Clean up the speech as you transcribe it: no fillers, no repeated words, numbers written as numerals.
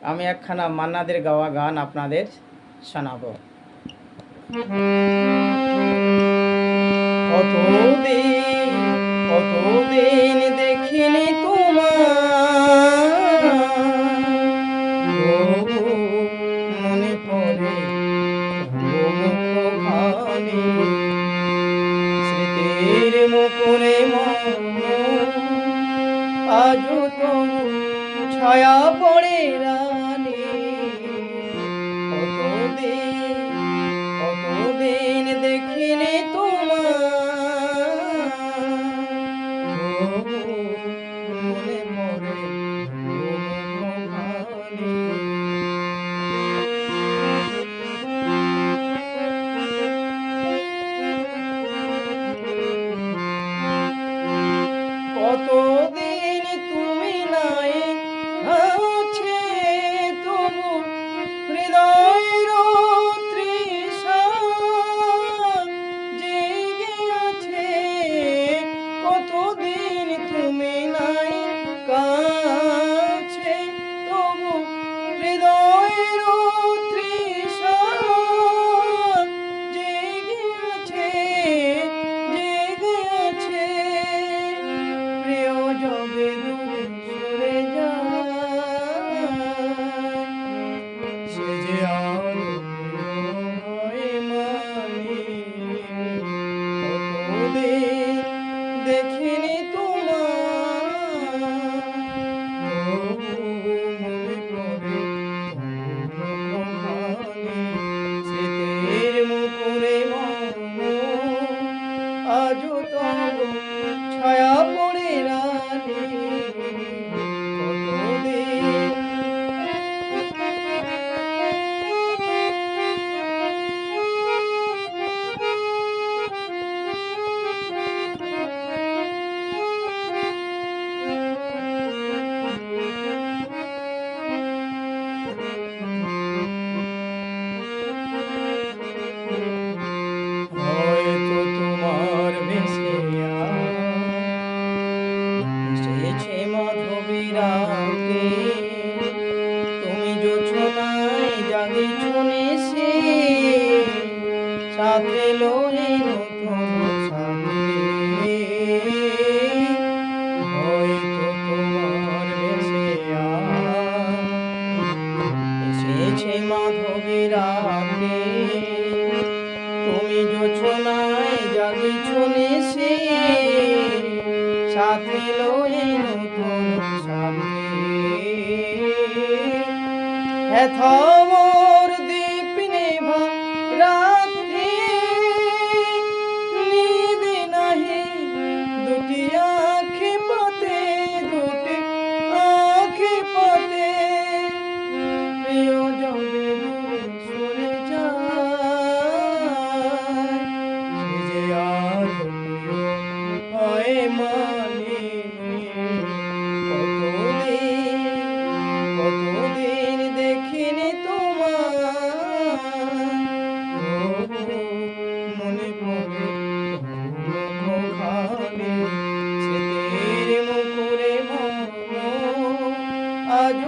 আমি একখানা মান্নাদের গাওয়া গান আপনাদের শোনাবো। কতদিন দেখিনি তোমার, মনে পড়ে মুখখানি, স্মৃতির মুকুরে আজ তো ছায়া পড়ে রানী। কতদিন দেখিনি তোমার, মনে পড়ে মুখখানি। কতদিন তুমি নাই আছে, তবু হৃদয়ের তৃষা জেগে আছে। কতদিন তুমি নাই কাছে, তবু হৃদয়ের তৃষা জেগে আছে, জেগে আছে। প্রিয় যবে দূরে সরে যায়, সে যে আরো হয় মানে। কতদিন দেখিনি তোমার, মনে পড়ে মুখখানি, স্মৃতির মুকুরে আজ তবু ছায়া পড়ে রানী। কতদিন হয়তো তোমার ভেসে এসেছে মাধবী রাতে, তুমি জোছনায় জাগিছ নেশে, সাথে লয়ে নতুন সাথে। হয়তো তোমার ভেসে এসেছে মাধবী রাতে, তুমি জোছনায় জাগিছ নেশে, সাথে লয়ে নতুন সাথে। হেথা মোর দীপ নেভা রাতে, নিদ নাহি দুটি আঁখি পাতে, দুটি আঁখি পাতে। প্রিয় যবে দূরে সরে যায়, সে যে আর প্রিয় হয় মানে। কতদিন দেখিনি তোমার, মনে পড়ে মুখখানি, স্মৃতির মুকুরে আজ